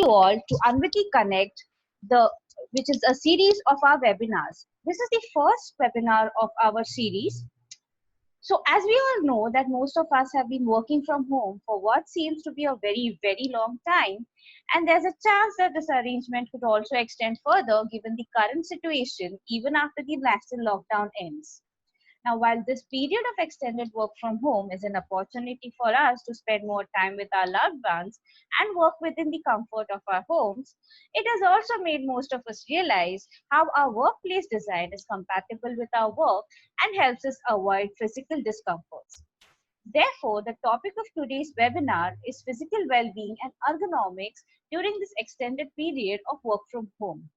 you all to Anviti Connect, which is a series of our webinars. This is the first webinar of our series. So as we all know that most of us have been working from home for what seems to be a very, very long time, and there's a chance that this arrangement could also extend further given the current situation even after the national lockdown ends. Now, while this period of extended work from home is an opportunity for us to spend more time with our loved ones and work within the comfort of our homes, it has also made most of us realize how our workplace design is compatible with our work and helps us avoid physical discomforts. Therefore, the topic of today's webinar is physical well-being and ergonomics during this extended period of work from home.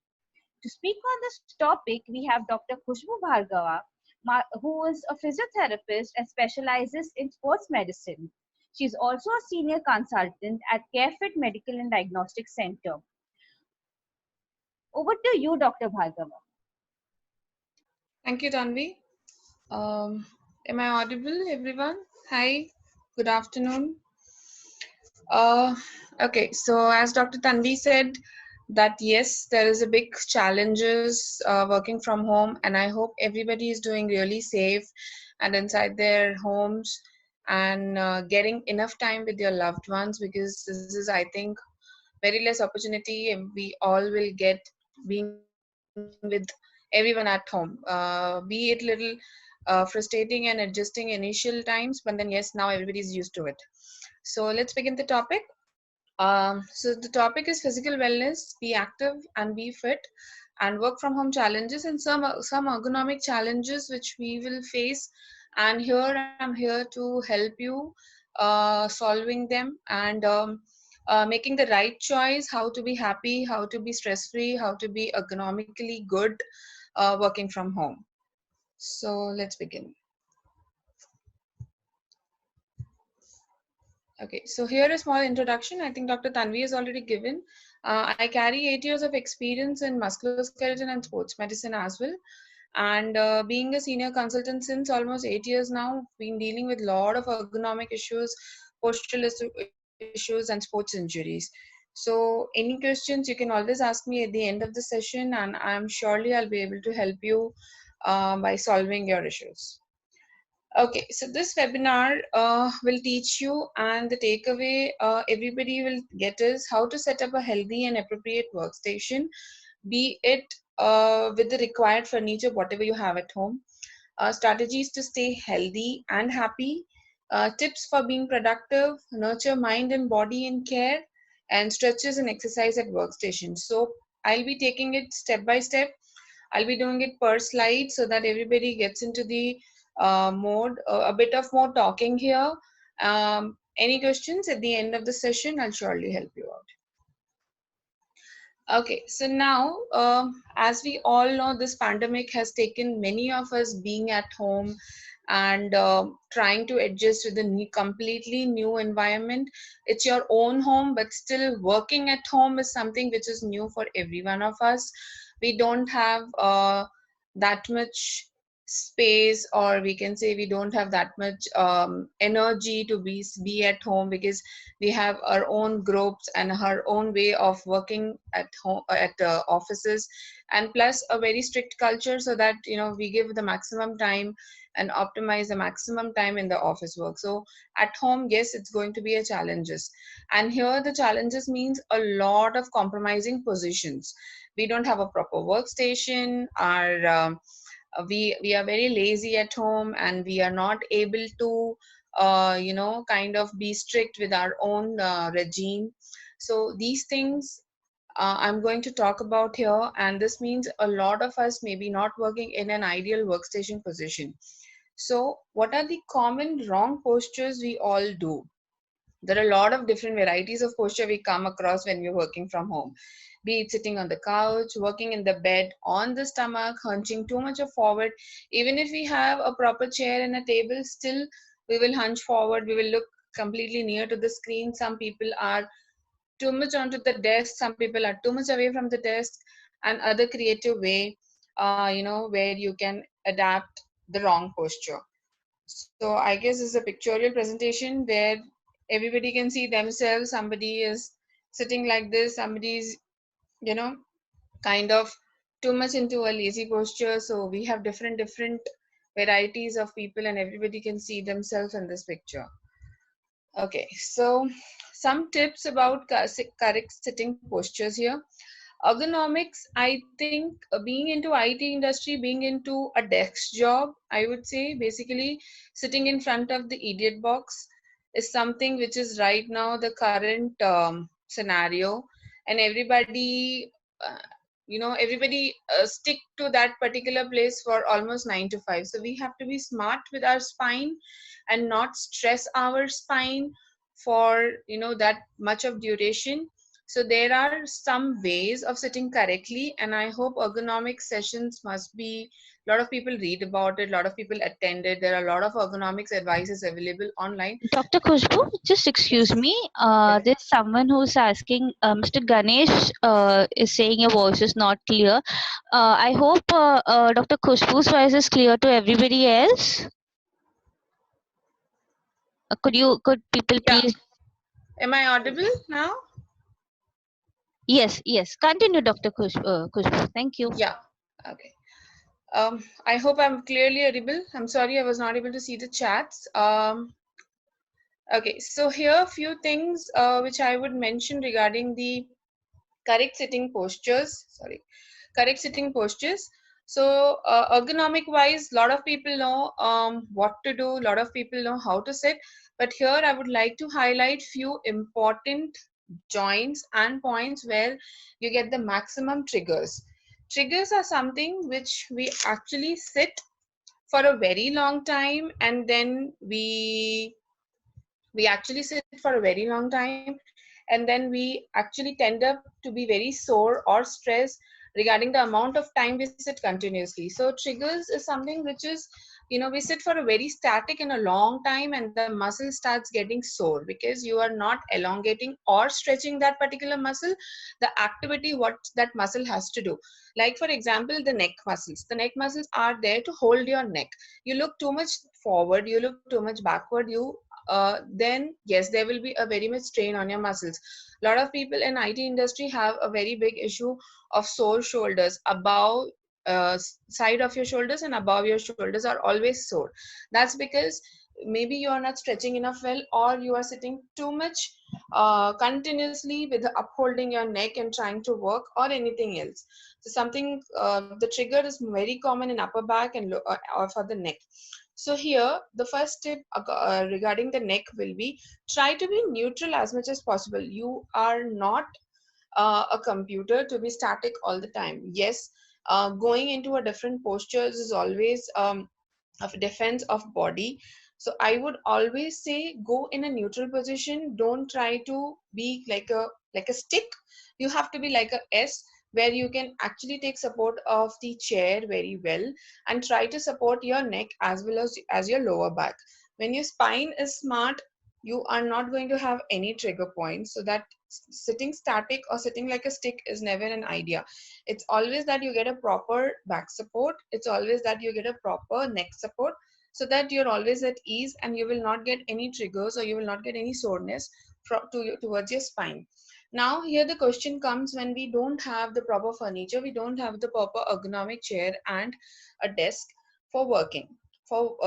To speak on this topic, we have Dr. Khushbu Bhargava, who is a physiotherapist and specializes in sports medicine. She is also a senior consultant at CareFit Medical and Diagnostic Center. Over to you, Dr. Bhargava. Thank you, Tanvi. Am I audible, everyone? Hi, good afternoon. Okay, so as Dr. Tanvi said, that yes, there is a big challenges working from home, and I hope everybody is doing really safe and inside their homes and getting enough time with your loved ones, because this is, I think, very less opportunity and we all will get being with everyone at home. Be it little frustrating and adjusting initial times, but then yes, now everybody is used to it. So let's begin the topic. So the topic is physical wellness, be active and be fit, and work from home challenges and some ergonomic challenges which we will face. And here I'm here to help you solving them and making the right choice, how to be happy, how to be stress free, how to be ergonomically good working from home. So let's begin. Okay, so here a small introduction. I think Dr. Tanvi has already given. I carry 8 years of experience in musculoskeletal and sports medicine as well. And being a senior consultant since almost 8 years now, been dealing with a lot of ergonomic issues, postural issues, and sports injuries. So any questions you can always ask me at the end of the session, and I'm surely I'll be able to help you by solving your issues. Okay, so this webinar will teach you, and the takeaway everybody will get is how to set up a healthy and appropriate workstation, be it with the required furniture, whatever you have at home, strategies to stay healthy and happy, tips for being productive, nurture mind and body in care, and stretches and exercise at workstation. So I'll be taking it step by step. I'll be doing it per slide so that everybody gets into the mode, a bit of more talking here. Any questions at the end of the session, I'll surely help you out. Okay, so now, as we all know, this pandemic has taken many of us being at home and trying to adjust to the completely new environment. It's your own home, but still working at home is something which is new for every one of us. We don't have that much space, or we can say we don't have that much energy to be at home, because we have our own groups and our own way of working at home, at offices, and plus a very strict culture, so that we give the maximum time and optimize the maximum time in the office work. So at home, yes, it's going to be a challenges, and here the challenges means a lot of compromising positions. We don't have a proper workstation. We are very lazy at home, and we are not able to kind of be strict with our own regime. So these things I'm going to talk about here, and this means a lot of us may be not working in an ideal workstation position. So what are the common wrong postures we all do? There are a lot of different varieties of posture we come across when we're working from home, be it sitting on the couch, working in the bed, on the stomach, hunching too much of forward. Even if we have a proper chair and a table, still we will hunch forward, we will look completely near to the screen. Some people are too much onto the desk, some people are too much away from the desk, and other creative way, where you can adapt the wrong posture. So I guess it's a pictorial presentation where everybody can see themselves. Somebody is sitting like this, somebody's, you know, kind of too much into a lazy posture. So we have different varieties of people, and everybody can see themselves in this picture. Okay, so some tips about correct sitting postures here. Ergonomics, I think, being into IT industry, being into a desk job, I would say basically sitting in front of the idiot box is something which is right now the current scenario, and everybody, uh, everybody stick to that particular place for almost 9 to 5. So we have to be smart with our spine and not stress our spine for that much of duration. So there are some ways of sitting correctly, and I hope ergonomic sessions must be, a lot of people read about it, a lot of people attended. There are a lot of ergonomics advices available online. Dr. Khushbu, just excuse Yes. me. Yeah. There's someone who's asking, Mr. Ganesh is saying your voice is not clear. I hope Dr. Khushbu's voice is clear to everybody else. Could people Yeah. please? Am I audible now? Yes, yes. Continue, Dr. Khushbu. Thank you. Yeah. Okay. I hope I'm clearly audible. I'm sorry I was not able to see the chats. Okay, so here a few things which I would mention regarding the correct sitting postures. Sorry, correct sitting postures. So ergonomic wise, a lot of people know what to do. A lot of people know how to sit. But here I would like to highlight few important joints and points where you get the maximum triggers. Triggers are something which we actually sit for a very long time, and then we actually sit for a very long time, and then we actually tend up to be very sore or stressed regarding the amount of time we sit continuously. So triggers is something which is, we sit for a very static in a long time, and the muscle starts getting sore because you are not elongating or stretching that particular muscle, the activity what that muscle has to do. Like for example, the neck muscles are there to hold your neck. You look too much forward, you look too much backward, then yes, there will be a very much strain on your muscles. A lot of people in IT industry have a very big issue of sore shoulders. Above side of your shoulders and above your shoulders are always sore. That's because maybe you are not stretching enough well, or you are sitting too much continuously with upholding your neck and trying to work, or anything else. So something, the trigger is very common in upper back and or for the neck. So here, the first tip regarding the neck will be, try to be neutral as much as possible. You are not a computer to be static all the time. Yes, going into a different postures is always of defense of body. So I would always say go in a neutral position. Don't try to be like a stick. You have to be like a S, where you can actually take support of the chair very well, and try to support your neck as well as your lower back. When your spine is smart, you are not going to have any trigger points. So that sitting static or sitting like a stick is never an idea. It's always that you get a proper back support, it's always that you get a proper neck support, so that you're always at ease and you will not get any triggers, or you will not get any soreness towards your spine. Now here the question comes, when we don't have the proper furniture, we don't have the proper ergonomic chair and a desk for working, for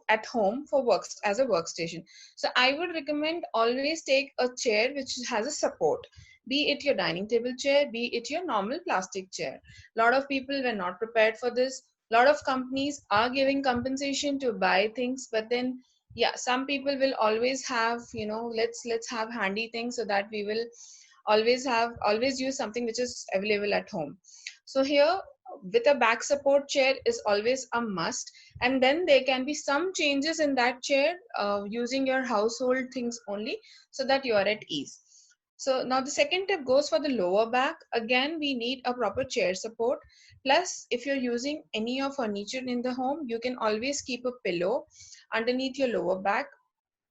at home, for works as a workstation. So I would recommend always take a chair which has a support, be it your dining table chair, be it your normal plastic chair. A lot of people were not prepared for this. A lot of companies are giving compensation to buy things, but then yeah, some people will always have, let's have handy things, so that we will always use something which is available at home. So here, with a back support chair is always a must, and then there can be some changes in that chair using your household things only, so that you are at ease. So now the second tip goes for the lower back. Again, we need a proper chair support. Plus, if you're using any of furniture in the home, you can always keep a pillow underneath your lower back.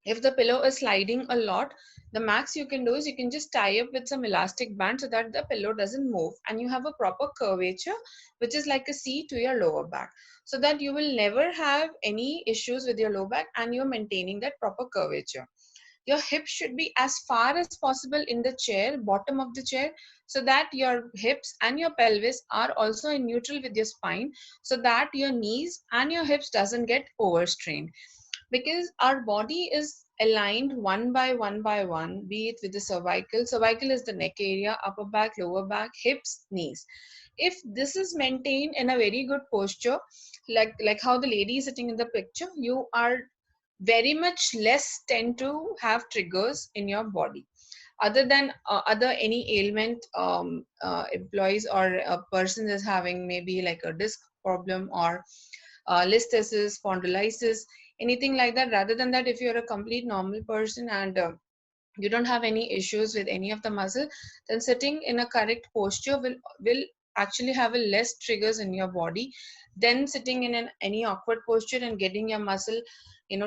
If the pillow is sliding a lot, the max you can do is you can just tie up with some elastic band, so that the pillow doesn't move, and you have a proper curvature which is like a C to your lower back, so that you will never have any issues with your lower back, and you're maintaining that proper curvature. your hips should be as far as possible in the chair, bottom of the chair, so that your hips and your pelvis are also in neutral with your spine, so that your knees and your hips doesn't get overstrained. Because our body is aligned one by one by one, be it with the cervical. Cervical is the neck area, upper back, lower back, hips, knees. If this is maintained in a very good posture, like how the lady is sitting in the picture, you are very much less tend to have triggers in your body, other than other any ailment employees or a person is having, maybe like a disc problem or listhesis, spondylitis, anything like that. Rather than that, if you're a complete normal person and you don't have any issues with any of the muscle, then sitting in a correct posture will actually have a less triggers in your body than sitting in any awkward posture and getting your muscle,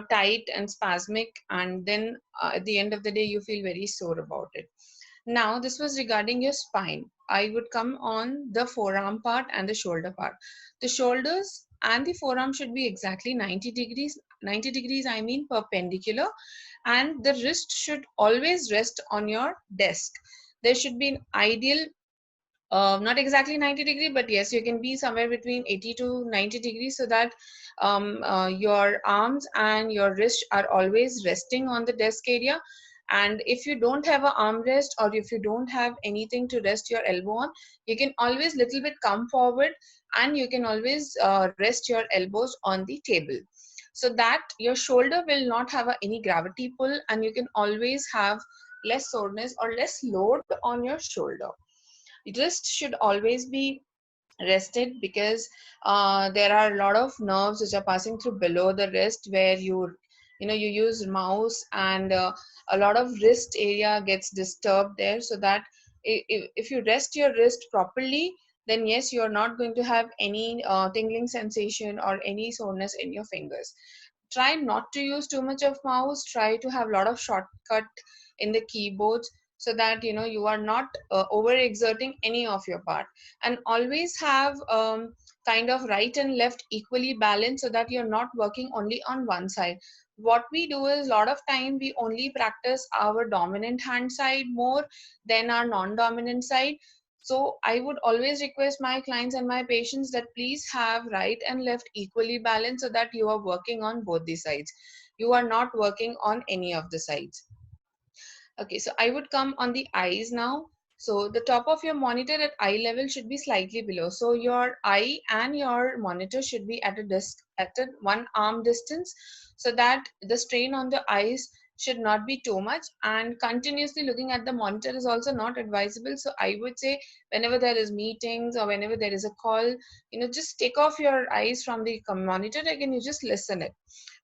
tight and spasmic, and then at the end of the day you feel very sore about it. Now, this was regarding your spine. I would come on the forearm part and the shoulder part. The shoulders and the forearm should be exactly 90 degrees. 90 degrees, I mean perpendicular. And the wrist should always rest on your desk. There should be an ideal, not exactly 90-degree, but yes, you can be somewhere between 80 to 90 degrees, so that your arms and your wrist are always resting on the desk area. And if you don't have an armrest, or if you don't have anything to rest your elbow on, you can always little bit come forward, and you can always rest your elbows on the table, so that your shoulder will not have any gravity pull, and you can always have less soreness or less load on your shoulder. Wrist should always be rested, because there are a lot of nerves which are passing through below the wrist, where you use mouse, and a lot of wrist area gets disturbed there, so that if you rest your wrist properly, then yes, you are not going to have any tingling sensation or any soreness in your fingers. Try not to use too much of mouse. Try to have a lot of shortcut in the keyboards, so that you are not overexerting any of your part. And always have kind of right and left equally balanced, so that you're not working only on one side. What we do is, a lot of time we only practice our dominant hand side more than our non-dominant side. So I would always request my clients and my patients that please have right and left equally balanced, so that you are working on both the sides. You are not working on any of the sides. Okay, so I would come on the eyes now. So the top of your monitor at eye level should be slightly below. So your eye and your monitor should be at a at a one arm distance, so that the strain on the eyes should not be too much. And continuously looking at the monitor is also not advisable. So I would say, whenever there is meetings or whenever there is a call, just take off your eyes from the monitor again. You just listen it,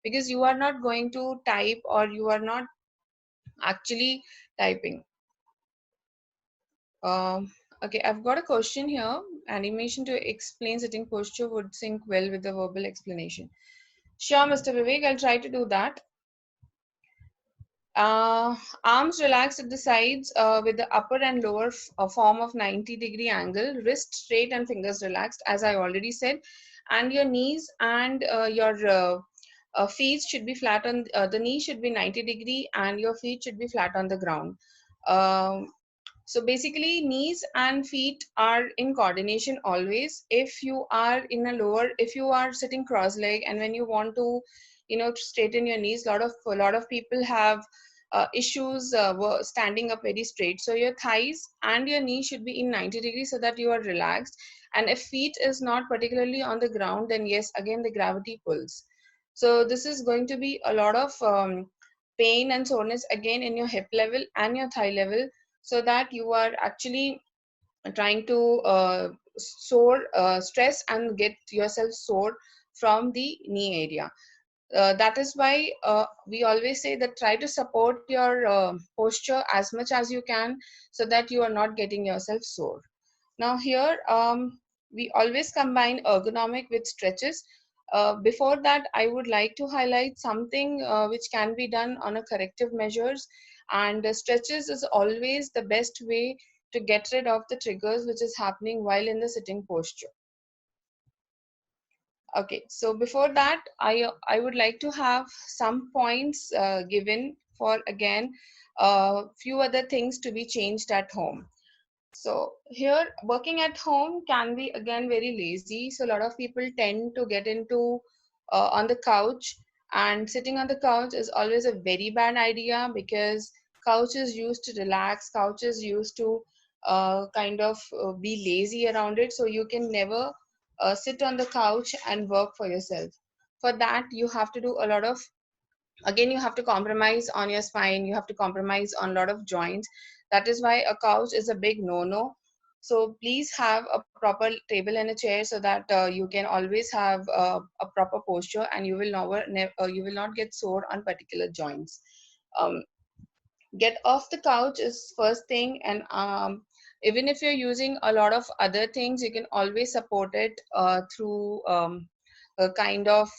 because you are not going to type, or you are not actually typing. Okay, I've got a question here. Animation to explain sitting posture would sync well with the verbal explanation. Sure, Mr. Vivek, I'll try to do that. Arms relaxed at the sides with the upper and lower form of 90-degree angle, wrist straight and fingers relaxed, as I already said. And your knees and your feet should be flat on, the knee should be 90-degree, and your feet should be flat on the ground. Um, so basically, knees and feet are in coordination always. If you are in a lower, if you are sitting cross leg, and when you want to, straighten your knees, a lot of people have issues standing up very straight. So your thighs and your knee should be in 90 degrees, so that you are relaxed. And if feet is not particularly on the ground, then yes, again the gravity pulls. So this is going to be a lot of pain and soreness again in your hip level and your thigh level, so that you are actually trying to stress and get yourself sore from the knee area. That is why we always say that try to support your posture as much as you can, so that you are not getting yourself sore. Now here, we always combine ergonomic with stretches. Before that, I would like to highlight something which can be done on a corrective measures. And stretches is always the best way to get rid of the triggers which is happening while in the sitting posture. Okay, so before that, I would like to have some points given for again few other things to be changed at home. So here, working at home can be again very lazy. So a lot of people tend to get into on the couch, and sitting on the couch is always a very bad idea, because couch is used to relax. Couch is used to kind of be lazy around it. So you can never sit on the couch and work for yourself. For that, you have to do a lot of, again, you have to compromise on your spine, you have to compromise on a lot of joints. That is why a couch is a big no no. So please have a proper table and a chair, so that you can always have a proper posture, and you will you will not get sore on particular joints. um, get off the couch is first thing. And even if you're using a lot of other things, you can always support it through a kind of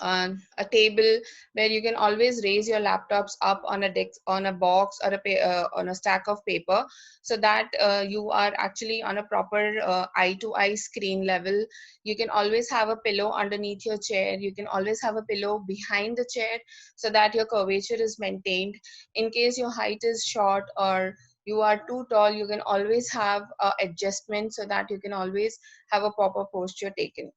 on a table, where you can always raise your laptops up on a desk, on a box, or on a stack of paper, so that you are actually on a proper eye to eye screen level. You can always have a pillow underneath your chair, you can always have a pillow behind the chair, so that your curvature is maintained. In case your height is short or you are too tall, you can always have adjustment, so that you can always have a proper posture taken.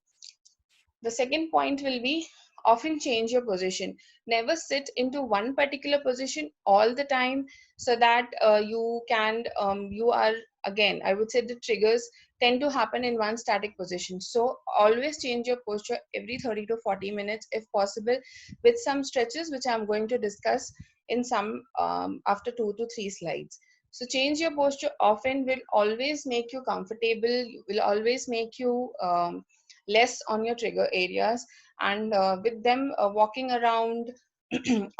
The second point will be, often change your position. Never sit into one particular position all the time, so that you are, again, I would say the triggers tend to happen in one static position. So always change your posture every 30 to 40 minutes if possible, with some stretches, which I'm going to discuss in some after 2 to 3 slides. So change your posture often will always make you comfortable, will always make you less on your trigger areas. And with them walking around,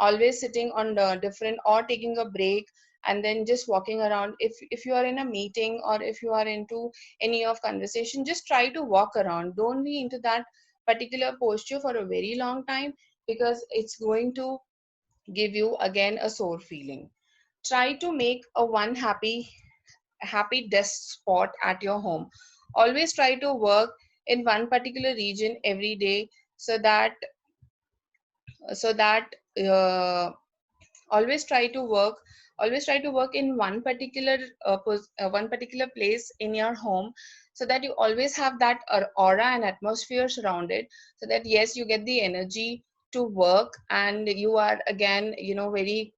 always sitting on the different, or taking a break and then just walking around. If you are in a meeting, or if you are into any of conversation, just try to walk around. Don't be into that particular posture for a very long time, because it's going to give you again a sore feeling. Try to make a one happy desk spot at your home. Always try to work in one particular region every day, so that so that uh, always try to work always try to work in one particular place in your home, so that you always have that aura and atmosphere surrounded, so that yes, you get the energy to work, and you are again, very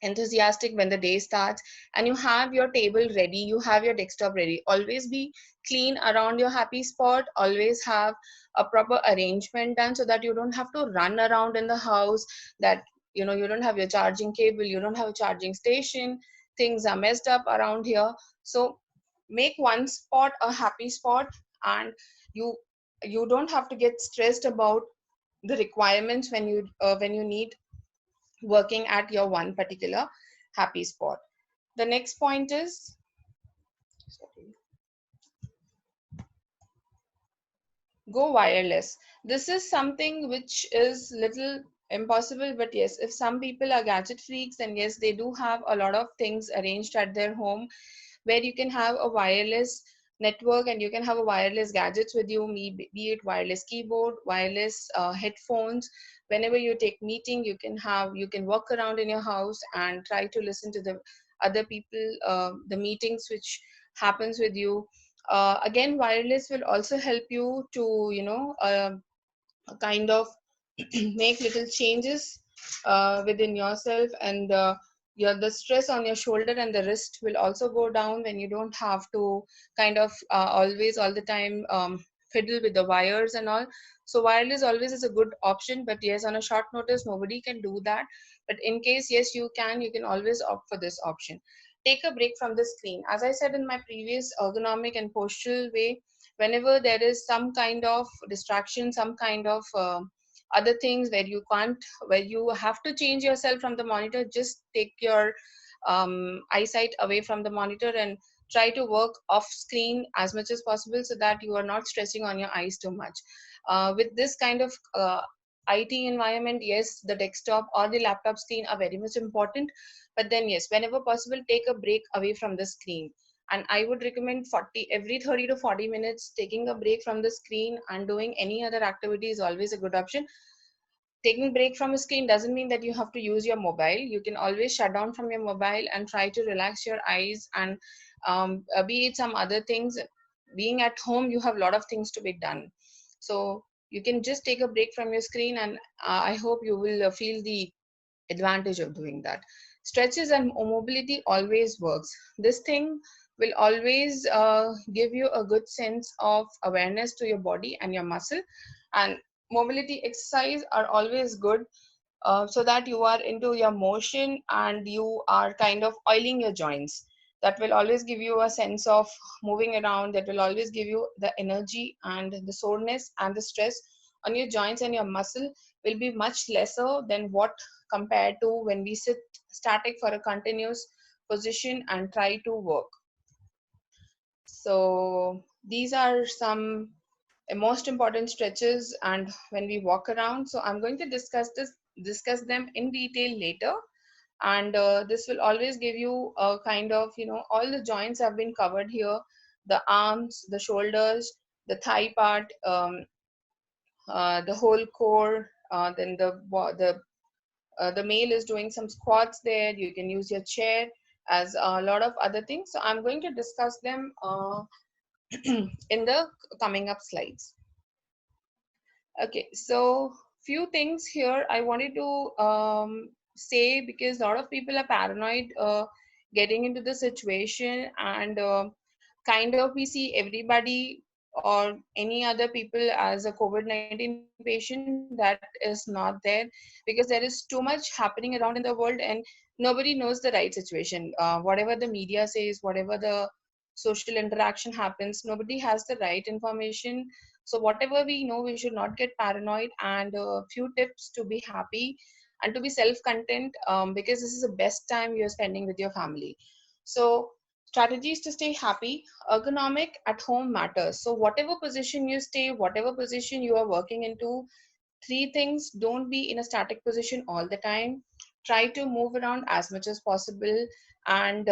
enthusiastic when the day starts. And you have your table ready, you have your desktop ready. Always be clean around your happy spot, always have a proper arrangement done, so that you don't have to run around in the house, that you don't have your charging cable, you don't have a charging station, things are messed up around here. So make one spot a happy spot, and you you don't have to get stressed about the requirements when you need working at your one particular happy spot. The next point is, sorry, go wireless. This is something which is little impossible, but yes, if some people are gadget freaks, then yes, they do have a lot of things arranged at their home, where you can have a wireless network, and you can have a wireless gadgets with you, be it wireless keyboard, wireless headphones. Whenever you take meeting, you can walk around in your house and try to listen to the other people, the meetings which happens with you. Again, wireless will also help you to kind of make little changes within yourself, and the stress on your shoulder and the wrist will also go down, when you don't have to kind of always all the time fiddle with the wires and all. So wireless always is a good option, but yes, on a short notice nobody can do that. But in case yes, you can always opt for this option. Take a break from the screen. As I said in my previous ergonomic and postural way, whenever there is some kind of distraction, some kind of other things where you have to change yourself from the monitor, just take your eyesight away from the monitor and try to work off screen as much as possible, so that you are not stressing on your eyes too much. With this kind of IT environment, yes, the desktop or the laptop screen are very much important, but then yes, whenever possible, take a break away from the screen. And I would recommend every 30 to 40 minutes taking a break from the screen and doing any other activity is always a good option. Taking break from a screen doesn't mean that you have to use your mobile. You can always shut down from your mobile and try to relax your eyes, and be it some other things. Being at home, you have a lot of things to be done, so you can just take a break from your screen, and I hope you will feel the advantage of doing that. Stretches and mobility always works. This thing will always give you a good sense of awareness to your body and your muscle, and mobility exercise are always good, so that you are into your motion and you are kind of oiling your joints. That will always give you a sense of moving around. That will always give you the energy, and the soreness and the stress on your joints and your muscle will be much lesser than what compared to when we sit static for a continuous position and try to work. So these are some most important stretches and when we walk around. So I'm going to discuss them in detail later, and this will always give you a kind of, all the joints have been covered here: the arms, the shoulders, the thigh part, the whole core, then the male is doing some squats there. You can use your chair as a lot of other things. So I'm going to discuss them in the coming up slides. Okay, so few things here I wanted to say, because a lot of people are paranoid getting into the situation, and kind of we see everybody or any other people as a COVID-19 patient. That is not there, because there is too much happening around in the world, and nobody knows the right situation. Whatever the media says, whatever the social interaction happens, nobody has the right information. So whatever we know, we should not get paranoid, and a few tips to be happy and to be self-content, because this is the best time you're spending with your family. So strategies to stay happy: ergonomic at home matters. So whatever position you stay, whatever position you are working into, three things: don't be in a static position all the time, try to move around as much as possible, and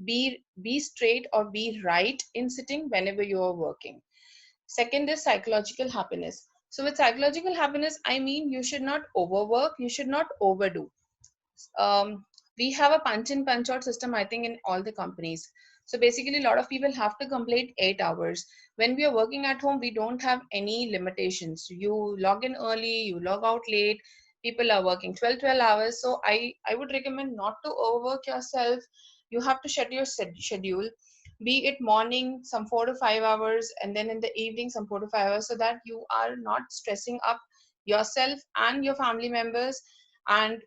be straight or be right in sitting whenever you are working. Second is psychological happiness. So with psychological happiness, I mean you should not overwork, you should not overdo. We have a punch in punch out system, I think, in all the companies. So basically, a lot of people have to complete 8 hours. When we are working at home, we don't have any limitations. You log in early, you log out late. People are working 12 hours. So I would recommend not to overwork yourself. You have to set your schedule, be it morning some 4 to 5 hours, and then in the evening some 4 to 5 hours, so that you are not stressing up yourself and your family members, and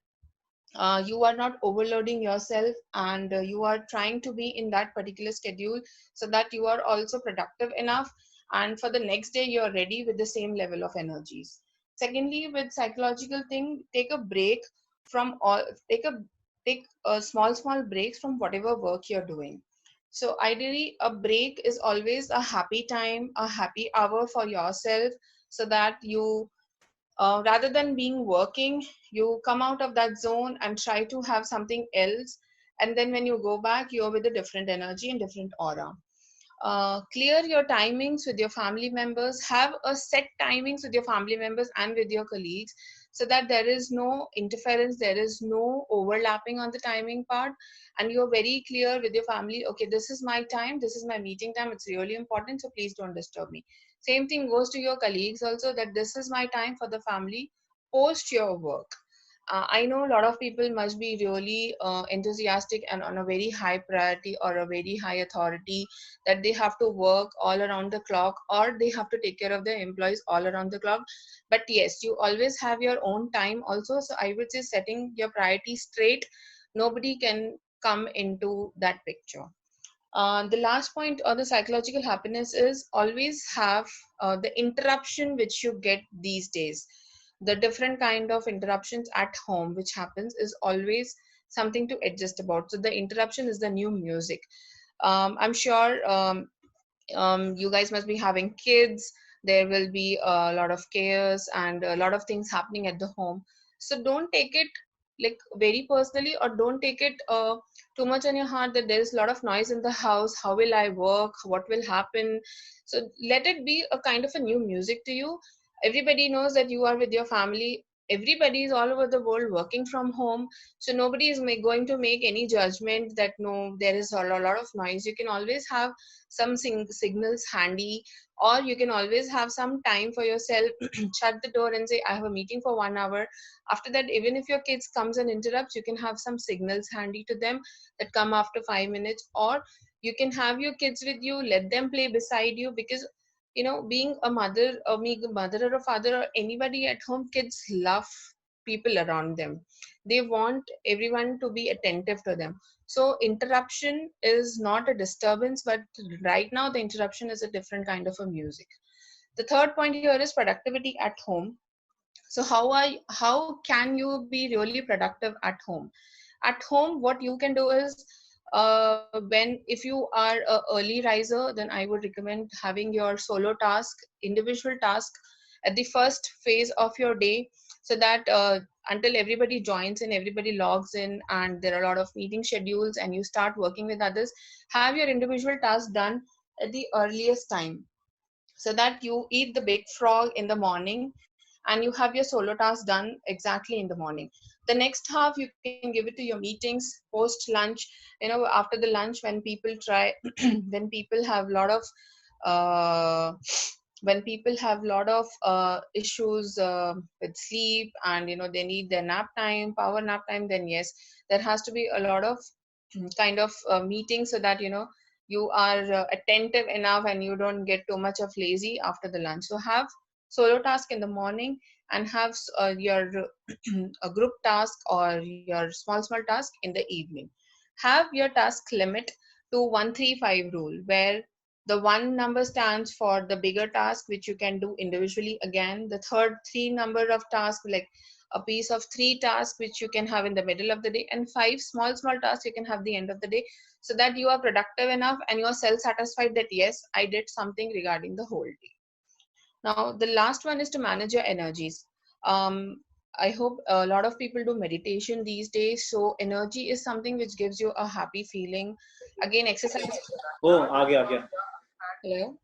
you are not overloading yourself, and you are trying to be in that particular schedule so that you are also productive enough, and for the next day you're ready with the same level of energies. Secondly, with psychological thing, take a break from all take a small breaks from whatever work you're doing. So ideally a break is always a happy time, a happy hour for yourself, so that you, rather than being working, you come out of that zone and try to have something else, and then when you go back, you're with a different energy and different aura. Clear your timings with your family members, have a set timings with your family members and with your colleagues, so that there is no interference, there is no overlapping on the timing part, and you're very clear with your family: okay, this is my time, this is my meeting time, it's really important, so please don't disturb me. Same thing goes to your colleagues also, that this is my time for the family post your work. I know a lot of people must be really enthusiastic and on a very high priority or a very high authority, that they have to work all around the clock, or they have to take care of their employees all around the clock. But yes, you always have your own time also. So I would say setting your priorities straight, nobody can come into that picture. The last point on the psychological happiness is always have the interruption which you get these days. The different kind of interruptions at home which happens is always something to adjust about. So the interruption is the new music. I'm sure you guys must be having kids. There will be a lot of chaos and a lot of things happening at the home. So don't take it like very personally, or don't take it too much on your heart that there is a lot of noise in the house. How will I work? What will happen? So let it be a kind of a new music to you. Everybody knows that you are with your family. everybody is all over the world working from home, so nobody is going to make any judgment that no, there is a lot of noise. You can always have some signals handy, or you can always have some time for yourself. Shut the door and say, I have a meeting for 1 hour. After that, even if your kids comes and interrupts, you can have some signals handy to them that come after 5 minutes, or you can have your kids with you, let them play beside you, because being a mother, or being a mother or a father or anybody at home, kids love people around them. They want everyone to be attentive to them. So interruption is not a disturbance, but right now the interruption is a different kind of a music. The third point here is productivity at home. So how can you be really productive at home? At home, what you can do is, when if you are a early riser, then I would recommend having your solo task, individual task at the first phase of your day, so that until everybody joins in, everybody logs in, and there are a lot of meeting schedules and you start working with others, have your individual task done at the earliest time, so that you eat the big frog in the morning and you have your solo task done exactly in the morning. The next half you can give it to your meetings post lunch, after the lunch, when people try when people have a lot of uh, issues with sleep, and they need their nap time, power nap time, then yes, there has to be a lot of kind of meetings, so that you are attentive enough and you don't get too much of lazy after the lunch. So have solo task in the morning, and have your a group task or your small task in the evening. Have your task limit to 135 rule, where the one number stands for the bigger task which you can do individually. Again, the third three number of tasks, like a piece of three tasks which you can have in the middle of the day, and five small tasks you can have the end of the day, so that you are productive enough and you are self satisfied that yes, I did something regarding the whole day. Now, the last one is to manage your energies. Um, I hope a lot of people do meditation these days. So, energy is something which gives you a happy feeling. Again, exercise. ओ आ गया Hello.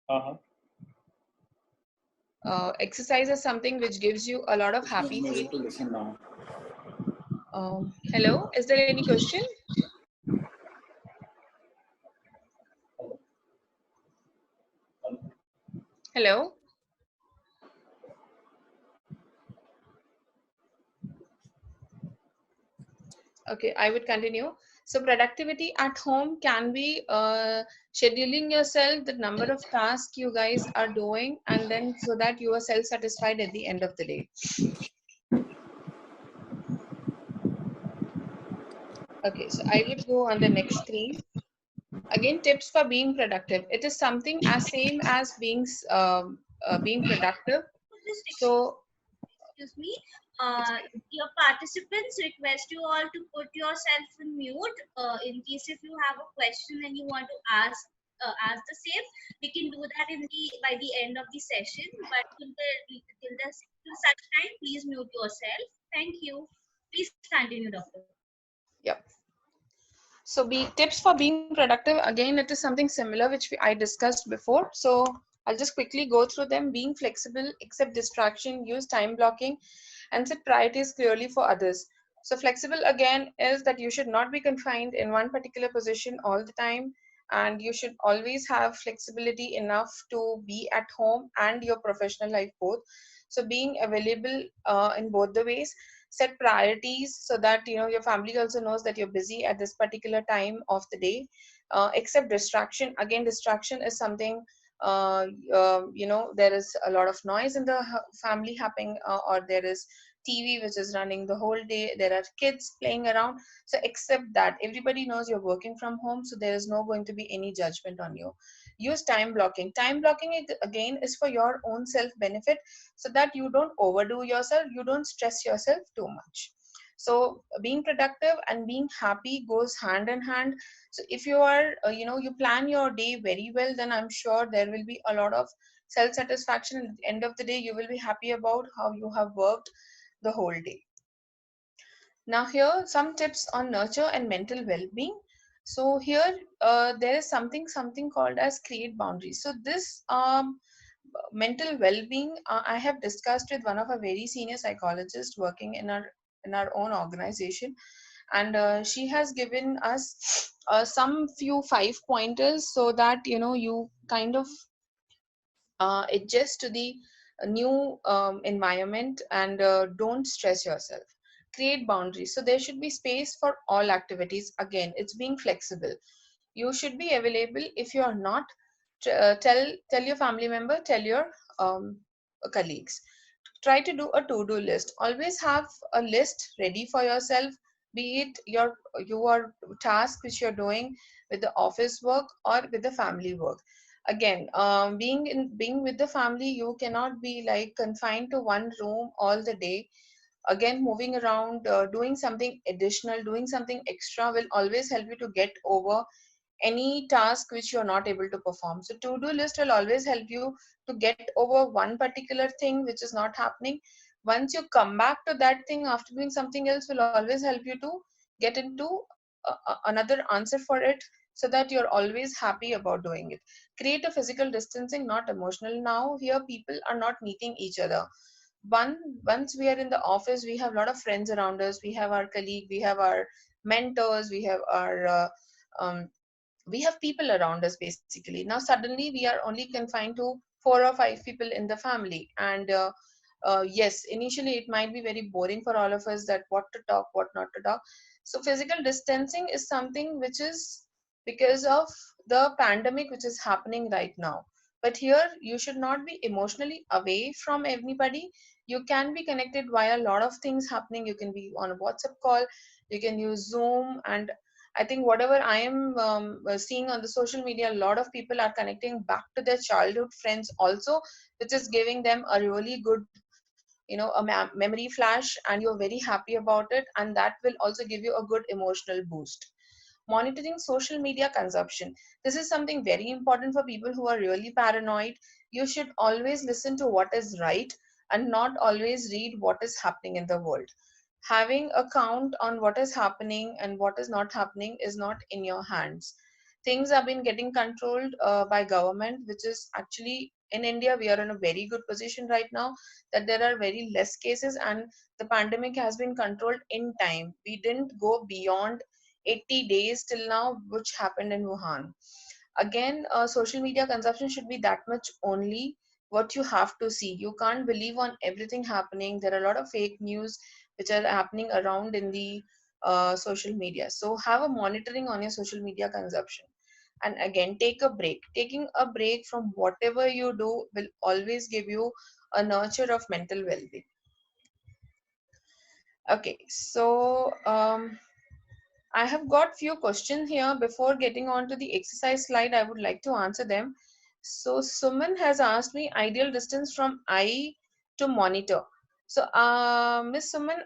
हाँ Exercise is something which gives you a lot of happy हाँ feeling. listen now. Hello. Is there any question? Hello. Okay, I would continue. So productivity at home can be scheduling yourself the number of tasks you guys are doing, and then so that you are self-satisfied at the end of the day. Okay, so I would go on the next screen. Again, tips for being productive. It is something as same as being productive. So Excuse me. Your participants request you all to put yourself in mute in case if you have a question and you want to ask the same. We can do that by the end of the session. But till such time, please mute yourself. Thank you. Please continue, doctor. yep. So be tips for being productive. Again, it is something similar which I discussed before. So I'll just quickly go through them. Being flexible, accept distraction, use time blocking, and set priorities clearly for others. So flexible again is that you should not be confined in one particular position all the time, and you should always have flexibility enough to be at home and your professional life both. So being available in both the ways. Set priorities so that your family also knows that you're busy at this particular time of the day. Accept distraction. Again, distraction is something, there is a lot of noise in the family happening, or there is TV which is running the whole day, there are kids playing around. So accept that everybody knows you're working from home, so there is no going to be any judgment on you. Use time blocking. Time blocking again is for your own self benefit, so that you don't overdo yourself, you don't stress yourself too much. So being productive and being happy goes hand in hand. So if you are you plan your day very well, then I'm sure there will be a lot of self satisfaction. At the end of the day, you will be happy about how you have worked the whole day. Now here some tips on nurture and mental well-being. So here there is something called as create boundaries. So this mental well-being, I have discussed with one of our very senior psychologists working in our own organization, and she has given us some few 5 pointers so that you kind of adjust to the new environment, and don't stress yourself. Create boundaries, so there should be space for all activities. Again, it's being flexible. You should be available. If you are not, tell your family member, tell your um, colleagues. Try to do a to-do list. Always have a list ready for yourself, be it your task which you're doing with the office work or with the family work. Again, being with the family, you cannot be like confined to one room all the day. Again, moving around, doing something additional, doing something extra will always help you to get over any task which you're not able to perform. So to-do list will always help you to get over one particular thing which is not happening. Once you come back to that thing after doing something else, will always help you to get into another answer for it, so that you're always happy about doing it. Create a physical distancing, not emotional. Now here people are not meeting each other. one Once we are in the office, we have a lot of friends around us, we have our colleague, we have our mentors, we have our um, we have people around us basically. Now suddenly we are only confined to 4 or 5 people in the family, and yes, initially it might be very boring for all of us, that what to talk, what not to talk. So physical distancing is something which is because of the pandemic which is happening right now. But here you should not be emotionally away from anybody. You can be connected via a lot of things happening. You can be on a WhatsApp call, you can use Zoom, and I think whatever I am seeing on the social media, a lot of people are connecting back to their childhood friends also, which is giving them a really good, memory flash, and you're very happy about it, and that will also give you a good emotional boost. Monitoring social media consumption. This is something very important for people who are really paranoid. You should always listen to what is right and not always read what is happening in the world. Having a count on what is happening and what is not happening is not in your hands. Things have been getting controlled by government, which is actually, in India we are in a very good position right now, that there are very less cases, and the pandemic has been controlled in time. We didn't go beyond 80 days till now, which happened in Wuhan. Again, social media consumption should be that much only what you have to see. You can't believe on everything happening. There are a lot of fake news which are happening around in the social media. So have a monitoring on your social media consumption. And again, take a break. Taking a break from whatever you do will always give you a nurture of mental well-being. Okay, so I have got few questions here. Before getting on to the exercise slide, I would like to answer them. So Suman has asked me ideal distance from eye to monitor. So Miss Suman,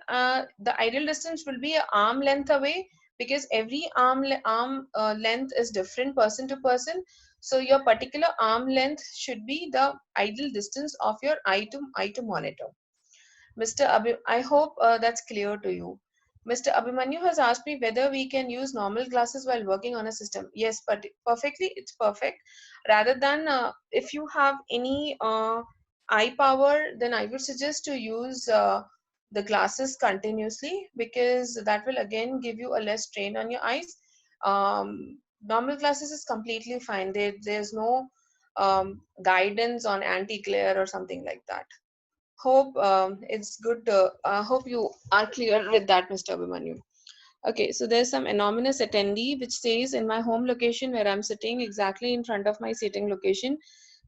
the ideal distance will be an arm length away, because every arm length is different person to person. So your particular arm length should be the ideal distance of your eye to monitor. Mr. I hope that's clear to you. Mr. Abhimanyu has asked me whether we can use normal glasses while working on a system. Yes, but perfectly, it's perfect. Rather than if you have any eye power, then I would suggest to use the glasses continuously, because that will again give you a less strain on your eyes. Normal glasses is completely fine. There's no guidance on anti-glare or something like that. Hope it's good. Hope you are clear with that, Mr. Abhimanyu. Okay, so there's some anonymous attendee which says, in my home location where I'm sitting, exactly in front of my seating location,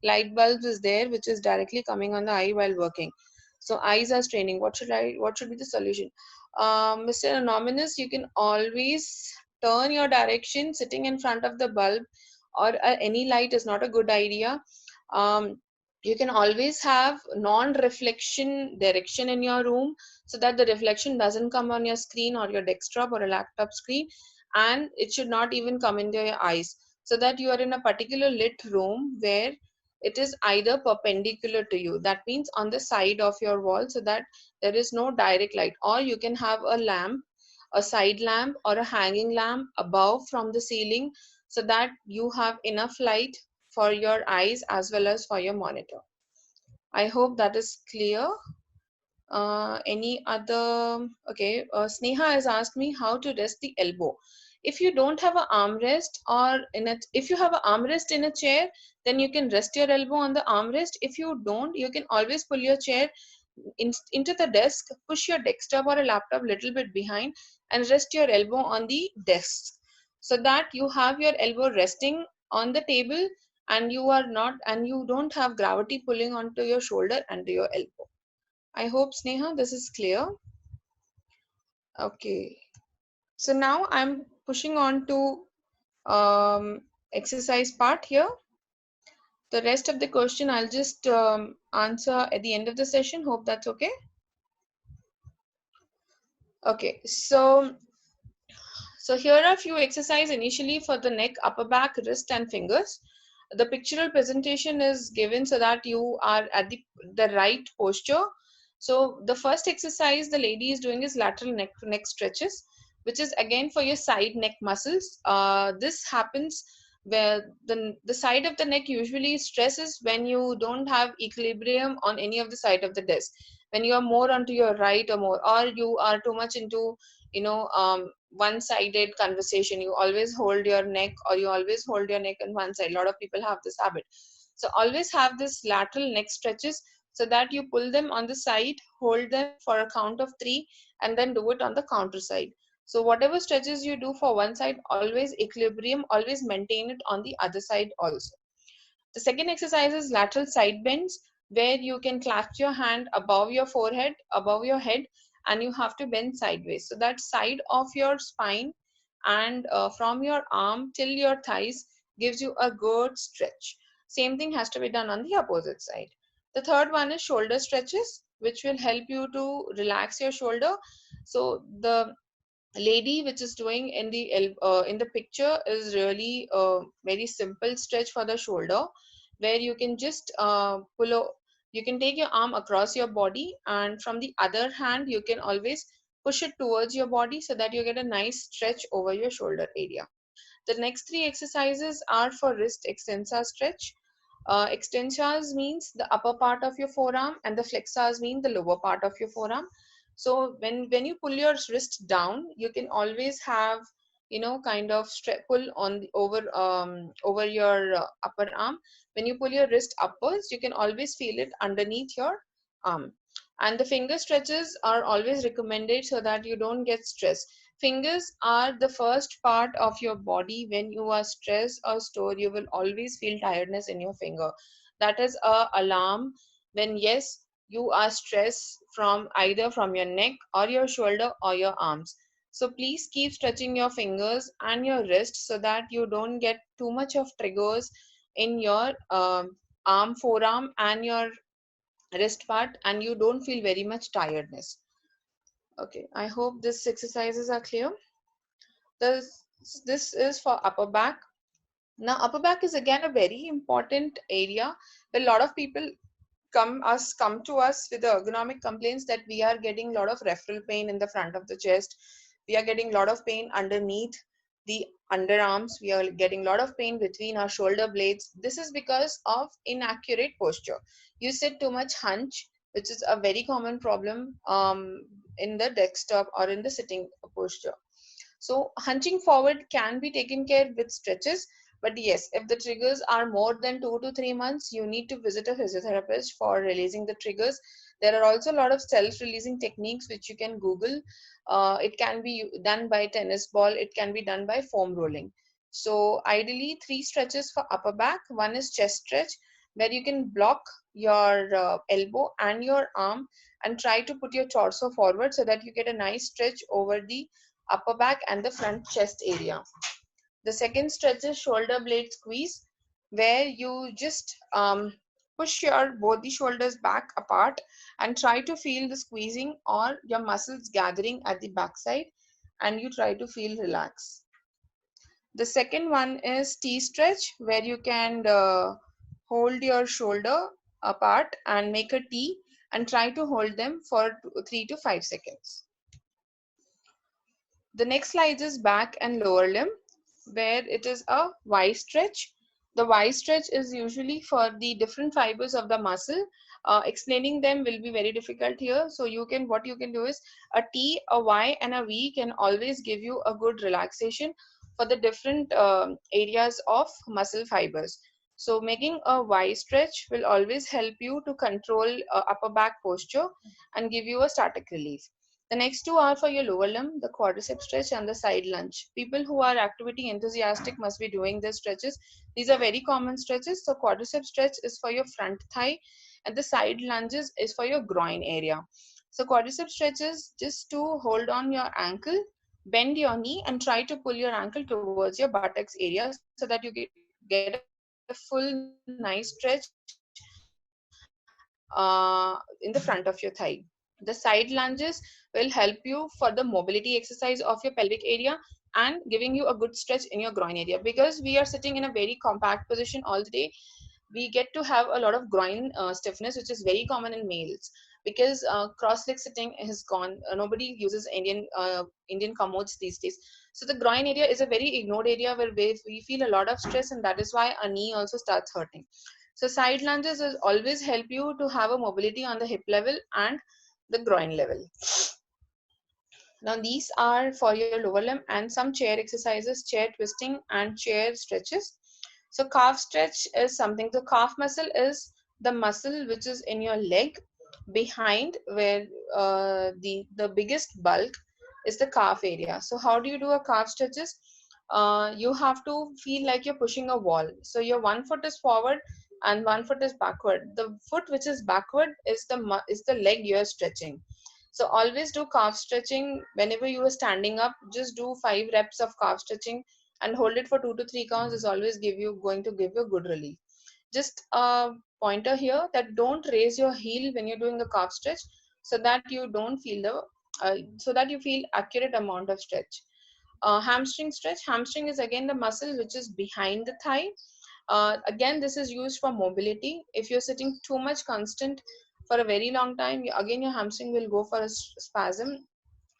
light bulbs is there which is directly coming on the eye while working. So eyes are straining. What should be the solution? Mr. Anonymous, you can always turn your direction. Sitting in front of the bulb or any light is not a good idea. Um, you can always have non-reflection direction in your room, so that the reflection doesn't come on your screen or your desktop or a laptop screen, and it should not even come into your eyes, so that you are in a particular lit room where it is either perpendicular to you, that means on the side of your wall, so that there is no direct light. Or you can have a lamp, a side lamp or a hanging lamp above from the ceiling, so that you have enough light for your eyes as well as for your monitor. I hope that is clear. Any other? Okay, Sneha has asked me how to rest the elbow. If you don't have an armrest, or if you have an armrest in a chair, then you can rest your elbow on the armrest. If you don't, you can always pull your chair into the desk, push your desktop or a laptop little bit behind, and rest your elbow on the desk, so that you have your elbow resting on the table, and you don't have gravity pulling onto your shoulder and to your elbow. I hope, Sneha, this is clear. Okay. So now I'm pushing on to exercise part here. The rest of the question I'll just answer at the end of the session. Hope that's okay. Okay. So here are a few exercises initially for the neck, upper back, wrist and fingers. The pictorial presentation is given so that you are at the right posture. So the first exercise the lady is doing is lateral neck stretches, which is again for your side neck muscles. This happens where the side of the neck usually stresses when you don't have equilibrium on any of the side of the desk. When you are more onto your right or you are too much into one-sided conversation, you always hold your neck on one side. A lot of people have this habit. So always have this lateral neck stretches, so that you pull them on the side, hold them for a count of 3, and then do it on the counter side. So whatever stretches you do for one side, always equilibrium, always maintain it on the other side also. The second exercise is lateral side bends, where you can clasp your hand above your forehead, above your head, and you have to bend sideways. So that side of your spine and from your arm till your thighs gives you a good stretch. Same thing has to be done on the opposite side. The third one is shoulder stretches, which will help you to relax your shoulder. So the lady which is doing in the picture is really a very simple stretch for the shoulder, where you can just you can take your arm across your body, and from the other hand you can always push it towards your body, so that you get a nice stretch over your shoulder area. The next 3 exercises are for wrist extensor stretch. Extensors means the upper part of your forearm, and the flexors mean the lower part of your forearm. So when you pull your wrist down, you can always have kind of pull on the over your upper arm. When you pull your wrist upwards, you can always feel it underneath your arm. And the finger stretches are always recommended, so that you don't get stressed. Fingers are the first part of your body. When you are stressed or sore, you will always feel tiredness in your finger. That is a alarm when, yes, you are stressed from either from your neck or your shoulder or your arms. So please keep stretching your fingers and your wrist, so that you don't get too much of triggers in your arm, forearm and your wrist part, and you don't feel very much tiredness. Okay, I hope these exercises are clear. This is for upper back. Now upper back is again a very important area, where a lot of people come to us with the ergonomic complaints that we are getting a lot of referral pain in the front of the chest. We are getting a lot of pain underneath the underarms. We are getting a lot of pain between our shoulder blades. This is because of inaccurate posture. You sit too much hunch, which is a very common problem in the desktop or in the sitting posture. So hunching forward can be taken care with stretches. But yes, if the triggers are more than 2 to 3 months, you need to visit a physiotherapist for releasing the triggers. There are also a lot of self-releasing techniques which you can Google. It can be done by tennis ball. It can be done by foam rolling. So ideally 3 stretches for upper back. One is chest stretch, where you can block your elbow and your arm and try to put your torso forward, so that you get a nice stretch over the upper back and the front chest area. The second stretch is shoulder blade squeeze, where you just push your both the shoulders back apart and try to feel the squeezing or your muscles gathering at the backside, and you try to feel relaxed. The second one is T stretch, where you can hold your shoulder apart and make a T and try to hold them for 3 to 5 seconds. The next slide is back and lower limb, where it is a Y stretch. The Y stretch is usually for the different fibers of the muscle. Explaining them will be very difficult here. So what you can do is a T, a Y, and a V can always give you a good relaxation for the different areas of muscle fibers. So making a Y stretch will always help you to control upper back posture and give you a static relief. The next two are for your lower limb, the quadricep stretch and the side lunge. People who are activity enthusiastic must be doing these stretches. These are very common stretches. So quadricep stretch is for your front thigh and the side lunges is for your groin area. So quadricep stretches just to hold on your ankle, bend your knee and try to pull your ankle towards your buttocks area so that you get a full nice stretch in the front of your thigh. The side lunges will help you for the mobility exercise of your pelvic area and giving you a good stretch in your groin area. Because we are sitting in a very compact position all the day, we get to have a lot of groin stiffness, which is very common in males. Because cross-leg sitting has gone, nobody uses Indian commodes these days. So the groin area is a very ignored area where we feel a lot of stress, and that is why our knee also starts hurting. So side lunges will always help you to have a mobility on the hip level and the groin level. Now these are for your lower limb and some chair exercises, chair twisting and chair stretches. So calf stretch is something. The calf muscle is the muscle which is in your leg behind where the biggest bulk is the calf area. So how do you do a calf stretches? You have to feel like you're pushing a wall. So your one foot is forward and one foot is backward. The foot which is backward is the leg you're stretching. So always do calf stretching whenever you are standing up. Just do 5 reps of calf stretching and hold it for 2 to 3 counts. Is always going to give you good relief. Just a pointer here that don't raise your heel when you're doing the calf stretch, so that you don't feel so that you feel accurate amount of stretch. Hamstring stretch. Hamstring is again the muscle which is behind the thigh. Again, this is used for mobility. If you're sitting too much constant for a very long time, again your hamstring will go for a spasm,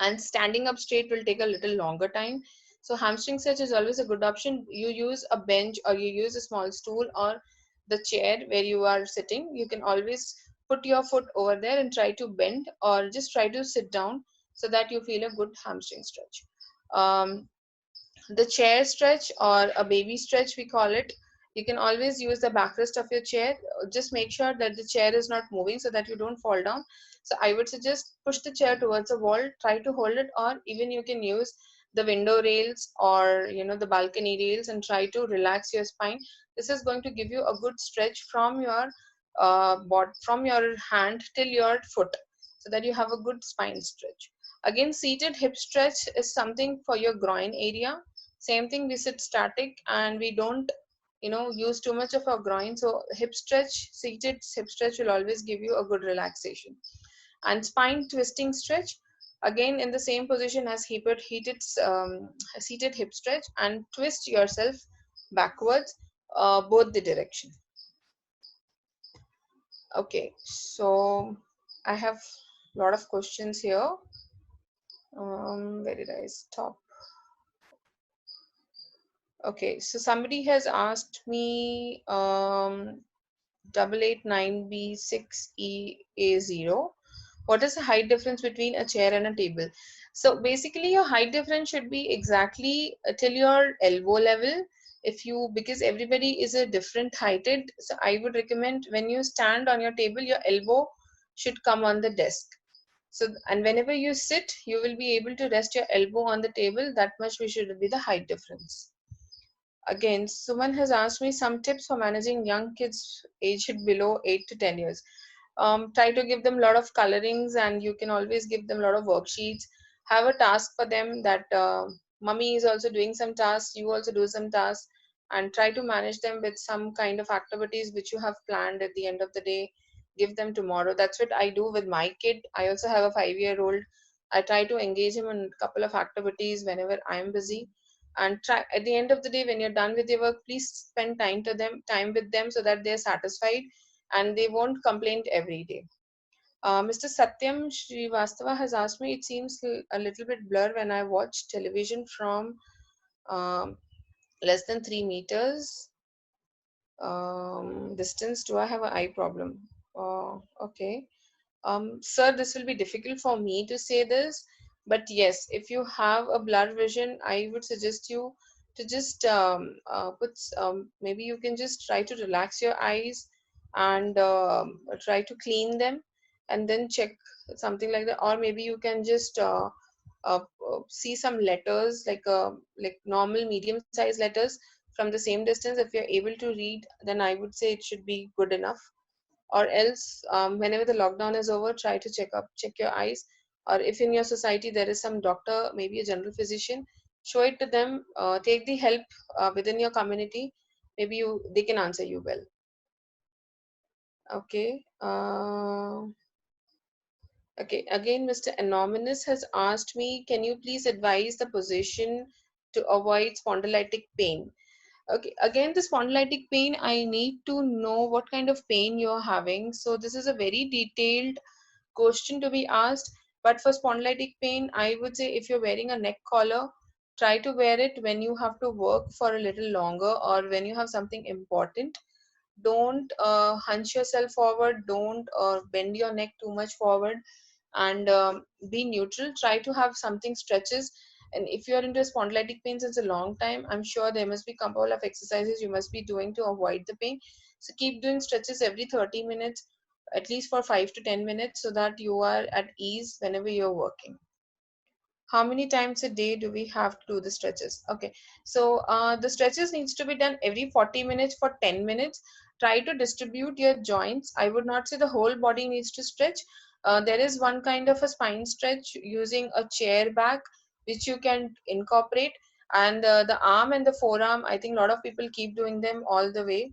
and standing up straight will take a little longer time. So hamstring stretch is always a good option. You use a bench or you use a small stool or the chair where you are sitting. You can always put your foot over there and try to bend or just try to sit down so that you feel a good hamstring stretch. Um, the chair stretch or a baby stretch, we call it. You can always use the backrest of your chair. Just make sure that the chair is not moving so that you don't fall down. So I would suggest push the chair towards the wall, try to hold it, or even you can use the window rails or the balcony rails and try to relax your spine. This is going to give you a good stretch from your from your hand till your foot so that you have a good spine stretch. Again, seated hip stretch is something for your groin area. Same thing, we sit static and we don't use too much of our groin. So hip stretch, seated hip stretch will always give you a good relaxation. And spine twisting stretch, again in the same position as seated hip stretch, and twist yourself backwards, both the direction. Okay, so I have a lot of questions here. Where did I stop? Okay, so somebody has asked me 889B6EA0. What is the height difference between a chair and a table? So basically your height difference should be exactly till your elbow level. Because everybody is a different heighted, so I would recommend when you stand on your table, your elbow should come on the desk. So, and whenever you sit, you will be able to rest your elbow on the table. That much we should be the height difference. Again, someone has asked me some tips for managing young kids aged below 8 to 10 years. Try to give them a lot of colorings, and you can always give them a lot of worksheets. Have a task for them that mummy is also doing some tasks, you also do some tasks, and try to manage them with some kind of activities which you have planned at the end of the day. Give them tomorrow. That's what I do with my kid. I also have a 5-year-old. I try to engage him in a couple of activities whenever I'm busy, and try at the end of the day when you're done with your work, please spend time with them so that they're satisfied and they won't complain every day. Mr. Satyam Srivastava has asked me, it seems a little bit blur when I watch television from um, less than 3 meters distance. Do I have an eye problem? Okay. Sir, this will be difficult for me to say this, but yes, if you have a blurred vision, I would suggest you to just maybe you can just try to relax your eyes and try to clean them and then check something like that. Or maybe you can just see some letters like normal medium size letters from the same distance. If you're able to read, then I would say it should be good enough. Or else whenever the lockdown is over, try to check your eyes. Or if in your society there is some doctor, maybe a general physician, show it to them. Take the help within your community. Maybe they can answer you well. Okay. Okay, again Mr. Anonymous has asked me, can you please advise the position to avoid spondylitic pain? Okay, again, the spondylitic pain, I need to know what kind of pain you're having. So this is a very detailed question to be asked. But for spondylitic pain, I would say if you're wearing a neck collar, try to wear it when you have to work for a little longer or when you have something important. Don't hunch yourself forward. Don't bend your neck too much forward, and be neutral. Try to have something stretches. And if you're into spondylitic pain since a long time, I'm sure there must be a couple of exercises you must be doing to avoid the pain. So keep doing stretches every 30 minutes, at least for 5 to 10 minutes, so that you are at ease whenever you're working. How many times a day do we have to do the stretches? Okay, so the stretches needs to be done every 40 minutes for 10 minutes. Try to distribute your joints. I would not say the whole body needs to stretch. There is one kind of a spine stretch using a chair back, which you can incorporate. And the arm and the forearm, I think a lot of people keep doing them all the way,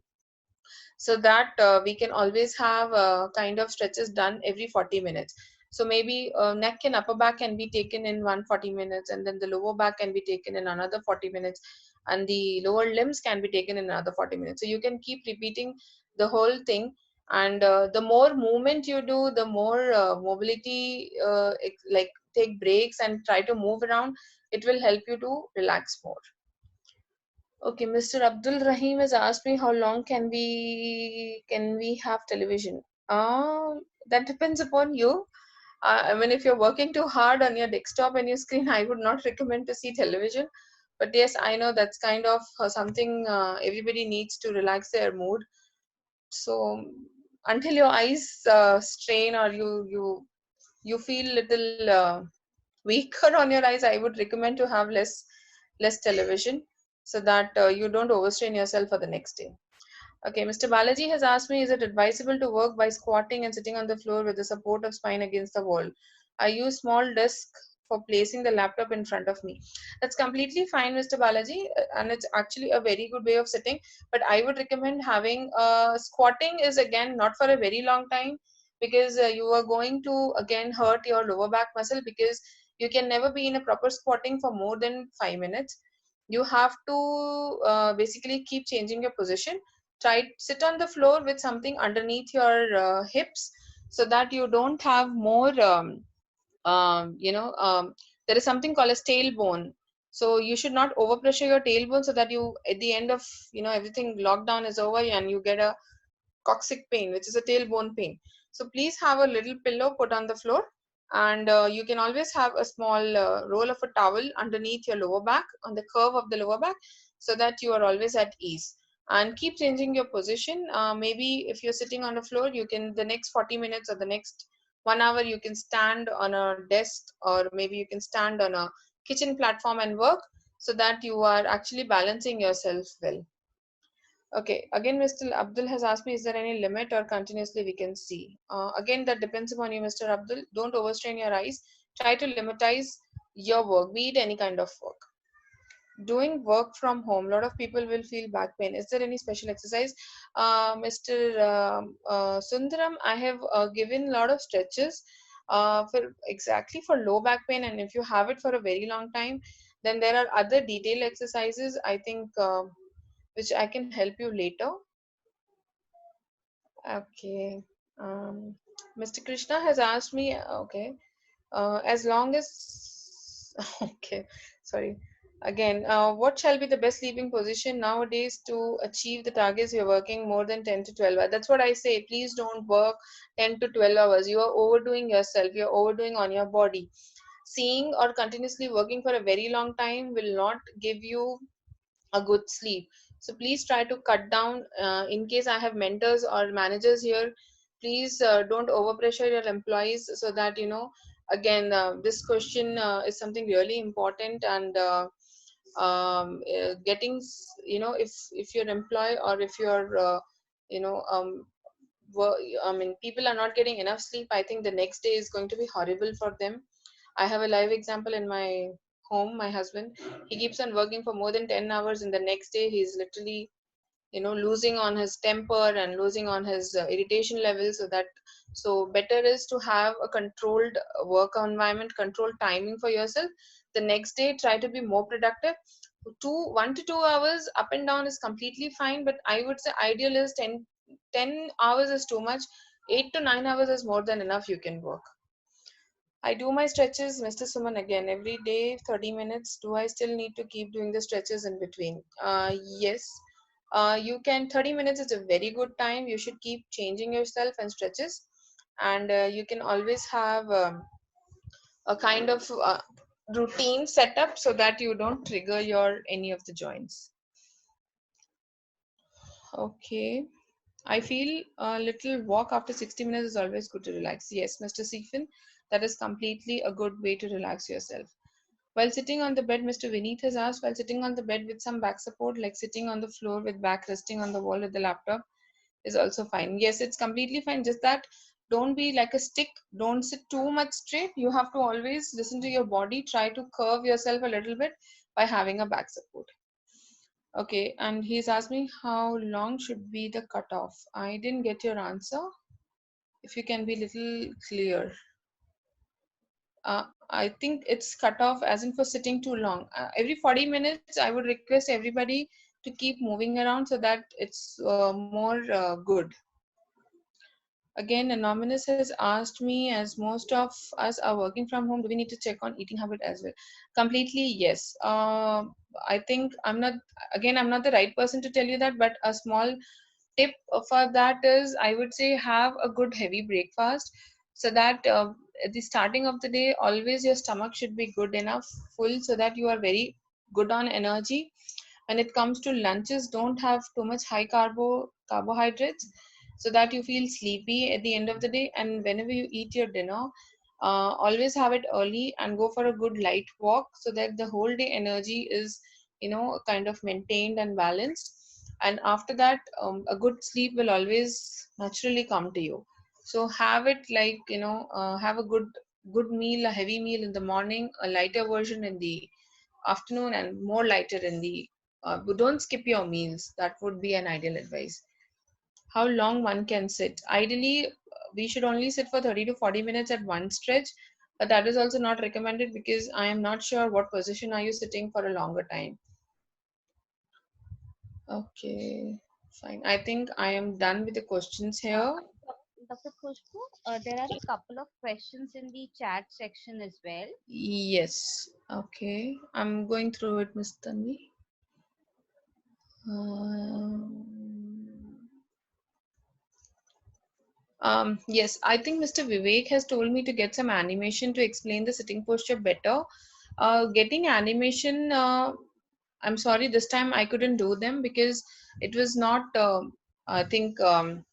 so that we can always have kind of stretches done every 40 minutes. So maybe neck and upper back can be taken in 140 minutes, and then the lower back can be taken in another 40 minutes, and the lower limbs can be taken in another 40 minutes. So you can keep repeating the whole thing. And the more movement you do, the more mobility, like take breaks and try to move around, it will help you to relax more. Okay, Mr. Abdul Rahim has asked me how long can we have television? That depends upon you. I mean, if you're working too hard on your desktop and your screen, I would not recommend to see television. But yes, I know that's kind of something everybody needs to relax their mood. So until your eyes strain or you feel little weaker on your eyes, I would recommend to have less television, so that you don't overstrain yourself for the next day. Okay, Mr. Balaji has asked me, is it advisable to work by squatting and sitting on the floor with the support of spine against the wall? I use small desk for placing the laptop in front of me. That's completely fine, Mr. Balaji, and it's actually a very good way of sitting. But I would recommend having squatting is again not for a very long time, because you are going to again hurt your lower back muscle, because you can never be in a proper squatting for more than 5 minutes. You have to basically keep changing your position. Try sit on the floor with something underneath your hips, so that you don't have more um, you know um, there is something called as tailbone. So you should not overpressure your tailbone, so that you at the end of everything lockdown is over and you get a coccyx pain, which is a tailbone pain. So please have a little pillow put on the floor, and you can always have a small roll of a towel underneath your lower back, on the curve of the lower back, so that you are always at ease. And keep changing your position. Maybe if you're sitting on the floor, you can the next 40 minutes or the next 1 hour you can stand on a desk, or maybe you can stand on a kitchen platform and work, so that you are actually balancing yourself well. Okay, again, Mr. Abdul has asked me, is there any limit or continuously we can see? Again, that depends upon you, Mr. Abdul. Don't overstrain your eyes. Try to limitize your work, be it any kind of work. Doing work from home, a lot of people will feel back pain. Is there any special exercise? Mr. Sundaram, I have given a lot of stretches for exactly for low back pain, and if you have it for a very long time, then there are other detailed exercises, I think, which I can help you later. Okay. Um, Mr. Krishna has asked me, okay, as long as, okay, sorry. Again, what shall be the best sleeping position nowadays to achieve the targets you're working more than 10 to 12 hours? That's what I say. Please don't work 10 to 12 hours. You are overdoing yourself. You're overdoing on your body. Seeing or continuously working for a very long time will not give you a good sleep. So please try to cut down. In case I have mentors or managers here, please don't overpressure your employees, so that again, this question is something really important. And if your employee, or if your you know I mean, people are not getting enough sleep, I think the next day is going to be horrible for them. I have a live example in my home. My husband, he keeps on working for more than 10 hours, and the next day he's literally losing on his temper and losing on his irritation level. So better is to have a controlled work environment, controlled timing for yourself. The next day try to be more productive. 1 to 2 hours up and down is completely fine, but I would say ideal is 10 hours is too much. 8 to 9 hours is more than enough you can work. I do my stretches, Mr. Suman, again every day, 30 minutes. Do I still need to keep doing the stretches in between? Yes. You can. 30 minutes is a very good time. You should keep changing yourself and stretches, and you can always have a kind of routine set up so that you don't trigger your any of the joints. Okay. I feel a little walk after 60 minutes is always good to relax. Yes, Mr. Sifin, that is completely a good way to relax yourself. While sitting on the bed, Mr. Vineet has asked, while sitting on the bed with some back support, like sitting on the floor with back resting on the wall with the laptop, is also fine. Yes, it's completely fine. Just that don't be like a stick. Don't sit too much straight. You have to always listen to your body. Try to curve yourself a little bit by having a back support. Okay, and he's asked me how long should be the cutoff. I didn't get your answer. If you can be little clear. I think it's cut off as in for sitting too long. Every 40 minutes, I would request everybody to keep moving around so that it's more good. Again, Anonymous has asked me, as most of us are working from home, do we need to check on eating habit as well? Completely, yes. I think I'm not the right person to tell you that, but a small tip for that is, I would say, have a good heavy breakfast, so that at the starting of the day, always your stomach should be good enough, full, so that you are very good on energy. When it comes to lunches, don't have too much high carbohydrates, so that you feel sleepy at the end of the day. And whenever you eat your dinner, always have it early and go for a good light walk, so that the whole day energy is kind of maintained and balanced. And after that, a good sleep will always naturally come to you. So have it like have a good meal, a heavy meal in the morning, a lighter version in the afternoon, and more lighter in the but don't skip your meals. That would be an ideal advice. How long one can sit? Ideally, we should only sit for 30 to 40 minutes at one stretch, but that is also not recommended, because I am not sure what position are you sitting for a longer time. Okay, fine. I think I am done with the questions Uh, here. Dr. Khushbu, there are a couple of questions in the chat section as well. Yes. Okay. I'm going through it, Ms. Tanvi. Yes, I think Mr. Vivek has told me to get some animation to explain the sitting posture better. Getting animation, I'm sorry, this time I couldn't do them because it was not, I think, um,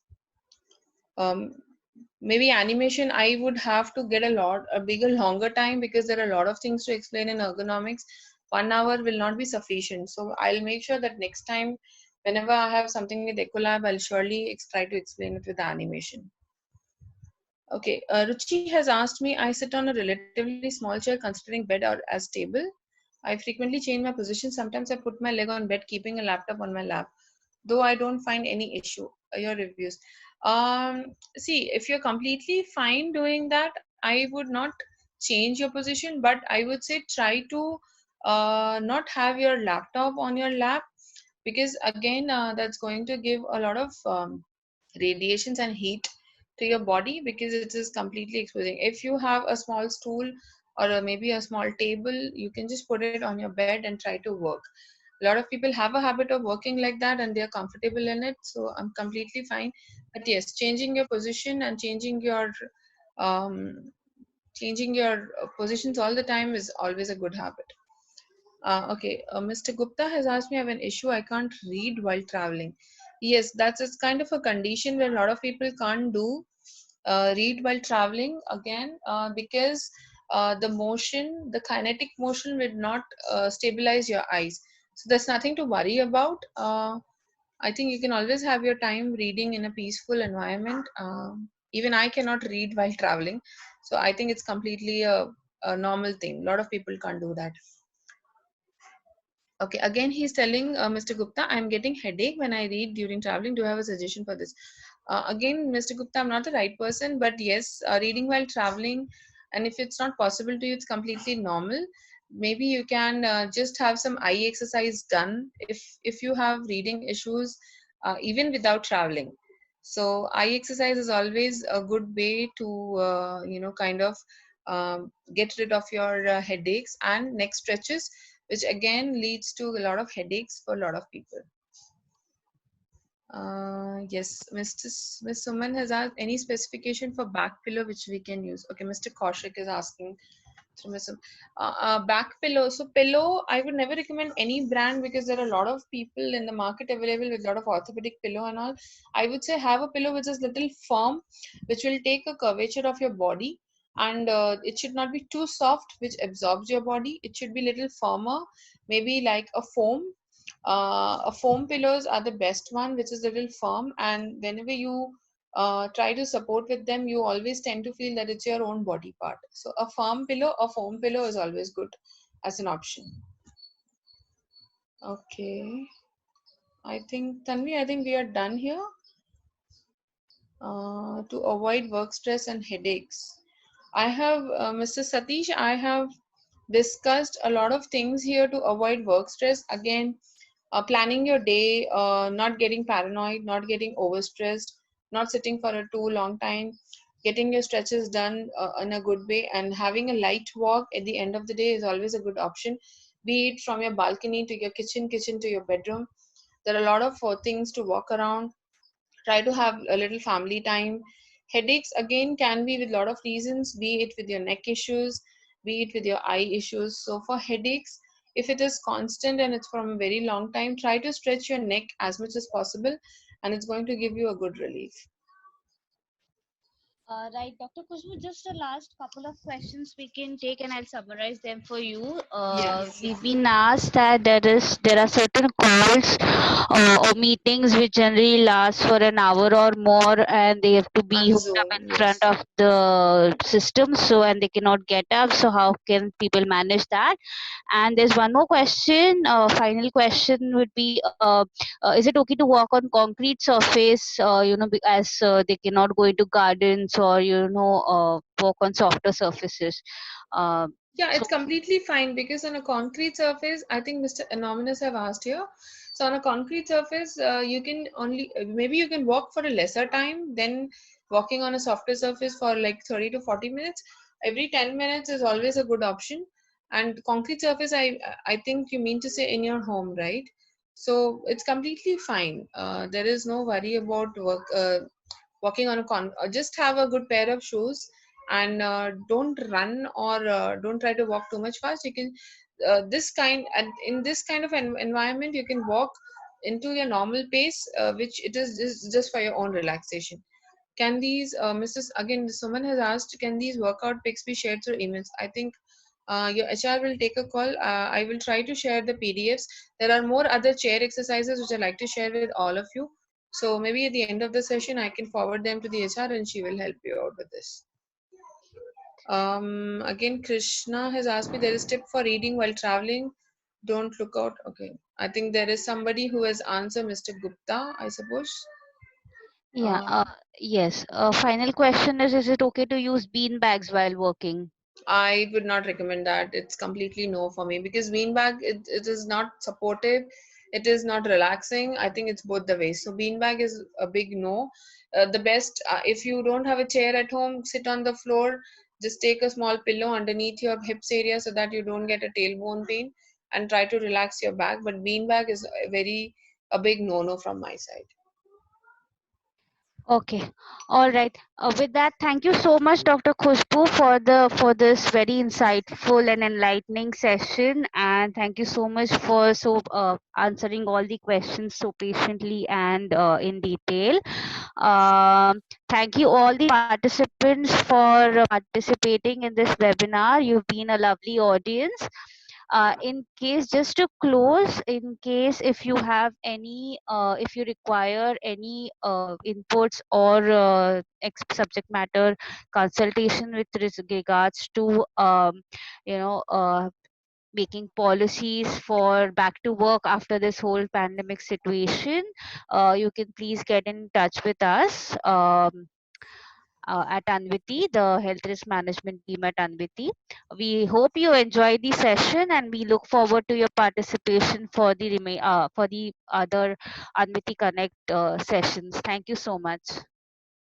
maybe animation I would have to get a bigger, longer time, because there are a lot of things to explain in ergonomics. 1 hour will not be sufficient. So I'll make sure that next time, whenever I have something with Ecolab, I'll surely try to explain it with animation. Okay, Ruchi has asked me, I sit on a relatively small chair considering bed or as table. I frequently change my position. Sometimes I put my leg on bed, keeping a laptop on my lap, though I don't find any issue. Your reviews. See, if you're completely fine doing that, I would not change your position, but I would say try to not have your laptop on your lap, because again, that's going to give a lot of radiations and heat to your body, because it is completely exposing. If you have a small stool or maybe a small table. You can just put it on your bed and try to work. A lot of people have a habit of working like that and they are comfortable in it, so I'm completely fine. But yes, changing your position and um, changing your positions all the time is always a good habit. Okay, Mr. Gupta has asked me, I have an issue. I can't read while traveling. Yes, that's it's kind of a condition where a lot of people can't do read while traveling again, because the motion, the kinetic motion, will not stabilize your eyes. So there's nothing to worry about. I think you can always have your time reading in a peaceful environment. Even I cannot read while traveling, so I think it's completely a normal thing. A lot of people can't do that. Okay, again, he's telling Mr. Gupta, I'm getting headache when I read during traveling. Do you have a suggestion for this? Again, Mr. Gupta, I'm not the right person, but yes, reading while traveling, and if it's not possible to you, it's completely normal. Maybe you can just have some eye exercise done if you have reading issues, even without traveling. So eye exercise is always a good way to kind of get rid of your headaches and neck stretches, which again leads to a lot of headaches for a lot of people. Yes, Miss Suman has asked any specification for back pillow which we can use. Okay, Mr. Kaushik is asking through Miss back pillow. So pillow, I would never recommend any brand because there are a lot of people in the market available with a lot of orthopedic pillow and all. I would say have a pillow which is little firm, which will take a curvature of your body, and it should not be too soft, which absorbs your body. It should be little firmer, maybe like a foam. A foam pillows are the best one, which is a little firm, and whenever you try to support with them, you always tend to feel that it's your own body part. So a firm pillow, a foam pillow is always good as an option. Okay, I think Tanvi, I think we are done here. To avoid work stress and headaches, I have Mr. Satish, I have discussed a lot of things here to avoid work stress. Again, planning your day, not getting paranoid, not getting overstressed, not sitting for a too long time, getting your stretches done in a good way, and having a light walk at the end of the day is always a good option. Be it from your balcony to your kitchen to your bedroom. There are a lot of things to walk around. Try to have a little family time. Headaches again can be with a lot of reasons, be it with your neck issues, be it with your eye issues. So for headaches, if it is constant and it's from a very long time, try to stretch your neck as much as possible, and it's going to give you a good relief. Right, Dr. Kushbu, just the last couple of questions we can take, and I'll summarize them for you. Yes. We've been asked that there are certain calls or meetings which generally last for an hour or more, and they have to be On hooked up Zoom, in front yes. of the system, so and they cannot get up. So how can people manage that? And there's one more question. Final question would be: is it okay to walk on concrete surface? As they cannot go into gardens or walk on softer surfaces. Uh, Yeah, so it's completely fine because on a concrete surface, I think Mr. Anonymous have asked here. So on a concrete surface, you can only maybe you can walk for a lesser time than walking on a softer surface for like 30 to 40 minutes. Every 10 minutes is always a good option. And concrete surface, I think you mean to say in your home, right? So it's completely fine. There is no worry about walking on a just have a good pair of shoes, and don't run or don't try to walk too much fast. You can this kind and in this kind of environment you can walk into your normal pace, which it is just for your own relaxation. Can these Mrs. again someone has asked, can these workout pics be shared through emails? I think your HR will take a call. I will try to share the PDFs. There are more other chair exercises which I like to share with all of you. So maybe at the end of the session, I can forward them to the HR and she will help you out with this. Again, Krishna has asked me, there is tip for reading while traveling. Don't look out. Okay. I think there is somebody who has answered, Mr. Gupta, I suppose. yeah. Uh, Yes. Final question is it okay to use bean bags while working? I would not recommend that. It's completely no for me because beanbag, it is not supportive. It is not relaxing. I think it's both the ways. So beanbag is a big no. The best, if you don't have a chair at home, sit on the floor. Just take a small pillow underneath your hips area so that you don't get a tailbone pain, and try to relax your back. But beanbag is a big no-no from my side. Okay, all right. With that, thank you so much, Dr. Khushbu, for this very insightful and enlightening session, and thank you so much for answering all the questions so patiently and in detail. Thank you all the participants for participating in this webinar. You've been a lovely audience. In case, just to close, in case if you have any if you require any inputs or subject matter consultation with regards to you know making policies for back to work after this whole pandemic situation, you can please get in touch with us at Anviti, the health risk management team at Anviti. We hope you enjoy the session, and we look forward to your participation for the for the other Anviti Connect sessions. Thank you so much.